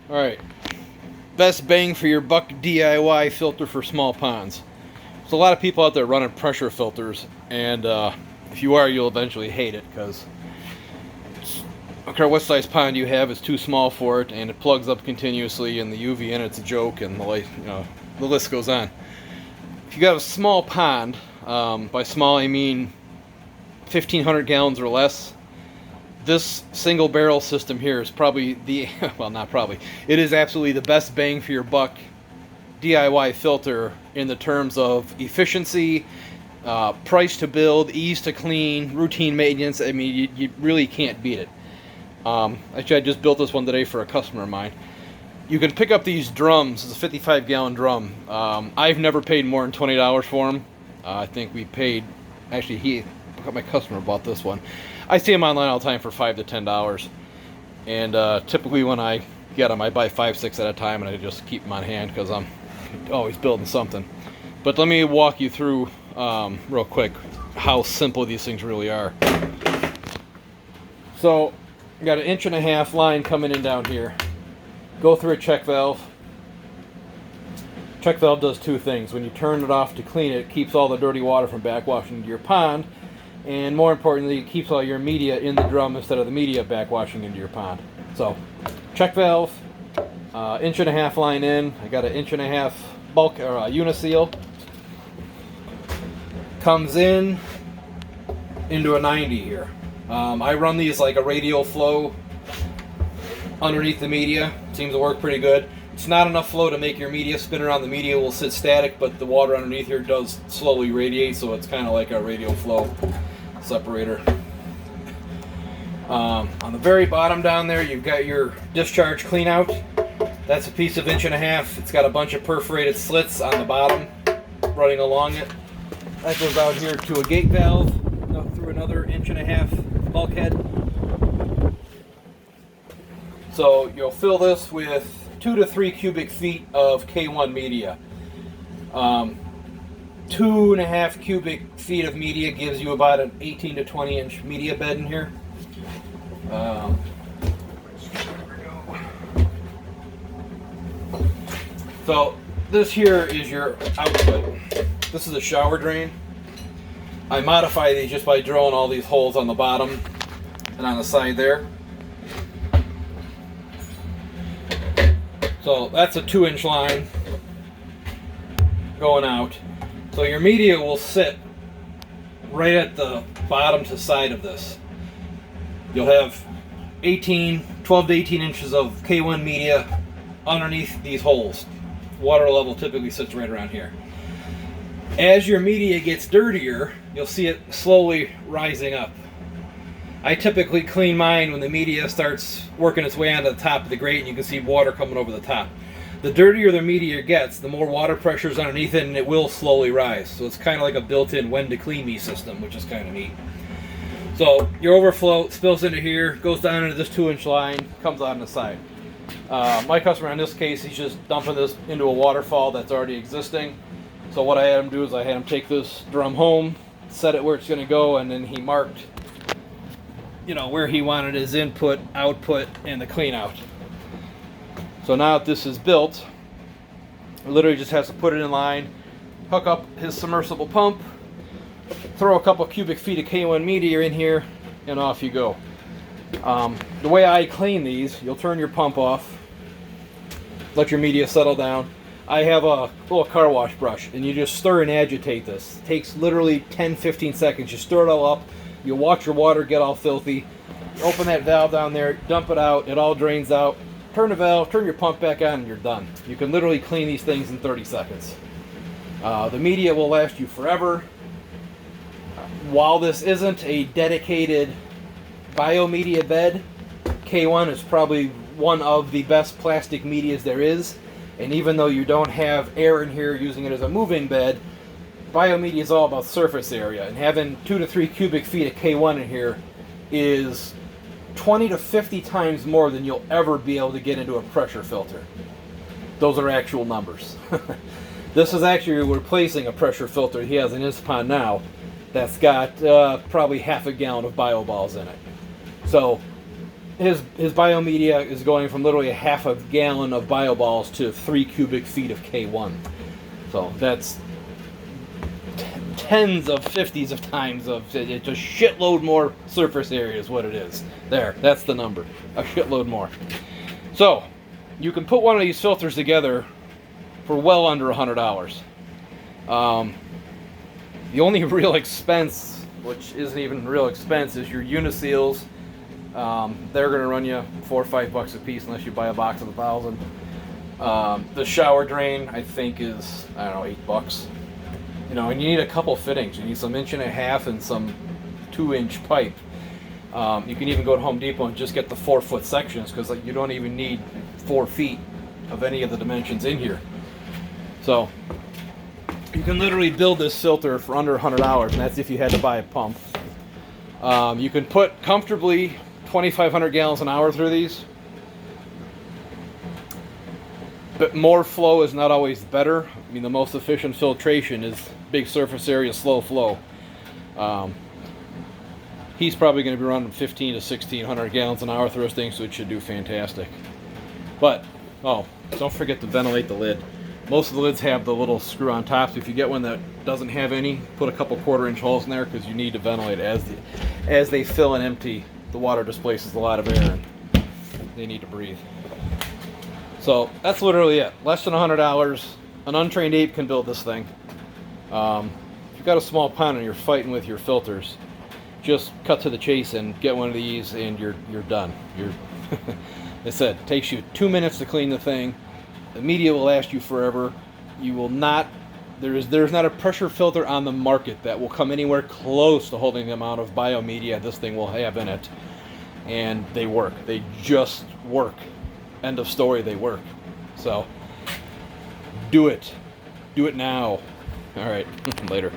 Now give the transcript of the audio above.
Alright, best bang for your buck DIY filter for small ponds. There's a lot of people out there running pressure filters, and if you are, you'll eventually hate it, because I don't care what size pond you have, it's too small for it, and it plugs up continuously, and the UV in it's a joke, and the light, the list goes on. If you got a small pond, by small I mean 1,500 gallons or less, this single barrel system here is probably the, well, not probably, it is absolutely the best bang for your buck DIY filter in the terms of efficiency, price to build, ease to clean, routine maintenance. I mean, you really can't beat it. Actually, I just built this one today for a customer of mine. You can pick up these drums. It's a 55-gallon drum. I've never paid more than $20 for them. I think we paid, actually, my customer bought this one. I see them online all the time for $5 to $10. And typically when I get them, I buy 5-6 at a time, and I just keep them on hand because I'm always building something. But let me walk you through real quick how simple these things really are. So, you got an 1.5 inch line coming in down here. Go through a check valve. Check valve does two things. When you turn it off to clean it, it keeps all the dirty water from backwashing into your pond. And more importantly, it keeps all your media in the drum instead of the media backwashing into your pond. So, check valve, 1.5 inch line in. I got an 1.5 inch bulk or uniseal. Comes in into a 90 here. I run these like a radial flow underneath the media. Seems to work pretty good. It's not enough flow to make your media spin around. The media will sit static, but the water underneath here does slowly radiate, so it's kind of like a radial flow separator. On the very bottom down there, you've got your discharge clean out. That's a piece of 1.5 inch. It's got a bunch of perforated slits on the bottom running along it. That goes out here to a gate valve, through another 1.5 inch bulkhead. So you'll fill this with 2 to 3 cubic feet of K1 media. 2.5 cubic feet of media gives you about an 18 to 20 inch media bed in here. So this here is your output. This is a shower drain. I modify these just by drilling all these holes on the bottom and on the side there. So that's a 2-inch line going out. So your media will sit right at the bottom to side of this. You'll have 12 to 18 inches of K1 media underneath these holes. Water level typically sits right around here. As your media gets dirtier, you'll see it slowly rising up. I typically clean mine when the media starts working its way onto the top of the grate and you can see water coming over the top. The dirtier the media gets, the more water pressure is underneath it, and it will slowly rise. So it's kind of like a built-in when to clean me system, which is kind of neat. So your overflow spills into here, goes down into this 2-inch line, comes out on the side. My customer in this case, he's just dumping this into a waterfall that's already existing. So what I had him do is I had him take this drum home, set it where it's going to go, and then he marked, where he wanted his input, output, and the clean out. So now that this is built, he literally just has to put it in line, hook up his submersible pump, throw a couple cubic feet of K1 media in here, and off you go. The way I clean these, you'll turn your pump off, let your media settle down. I have a little car wash brush, and you just stir and agitate this. It takes literally 10-15 seconds. You stir it all up, you watch your water get all filthy, you open that valve down there, dump it out, it all drains out. Turn the valve, turn your pump back on, and you're done. You can literally clean these things in 30 seconds. The media will last you forever. While this isn't a dedicated biomedia bed, K1 is probably one of the best plastic medias there is. And even though you don't have air in here using it as a moving bed, biomedia is all about surface area. And having 2 to 3 cubic feet of K1 in here is 20 to 50 times more than you'll ever be able to get into a pressure filter. Those are actual numbers. This is actually replacing a pressure filter he has in his pond now that's got probably half a gallon of bio balls in it. So his biomedia is going from literally a half a gallon of bioballs to 3 cubic feet of K1. So that's tens of 50s of times of it's a shitload more surface area is what it is. There, that's the number. A shitload more. So you can put one of these filters together for well under $100. The only real expense, which isn't even real expense, is your uniseals. They're going to run you $4 or $5 a piece unless you buy a box of 1,000. The shower drain, I think, is, I don't know, $8. You know, and you need a couple fittings. You need some 1.5 inch and some 2-inch pipe. You can even go to Home Depot and just get the 4-foot sections, because like, you don't even need 4 feet of any of the dimensions in here. So you can literally build this filter for under $100, and that's if you had to buy a pump. You can put comfortably 2,500 gallons an hour through these. But more flow is not always better. I mean, the most efficient filtration is big surface area, slow flow. He's probably going to be running 1,500 to 1,600 gallons an hour through this thing, so it should do fantastic. But, oh, don't forget to ventilate the lid. Most of the lids have the little screw on top, so if you get one that doesn't have any, put a couple 1/4-inch holes in there, because you need to ventilate as they fill and empty. The water displaces a lot of air, and they need to breathe. So that's literally it. Less than $100. An untrained ape can build this thing. If you've got a small pond and you're fighting with your filters, just cut to the chase and get one of these, and you're done. They said it takes you 2 minutes to clean the thing. The media will last you forever. You will not. There's not a pressure filter on the market that will come anywhere close to holding the amount of biomedia this thing will have in it. And they work. They just work. End of story. They work. So do it. Do it now. All right. Later.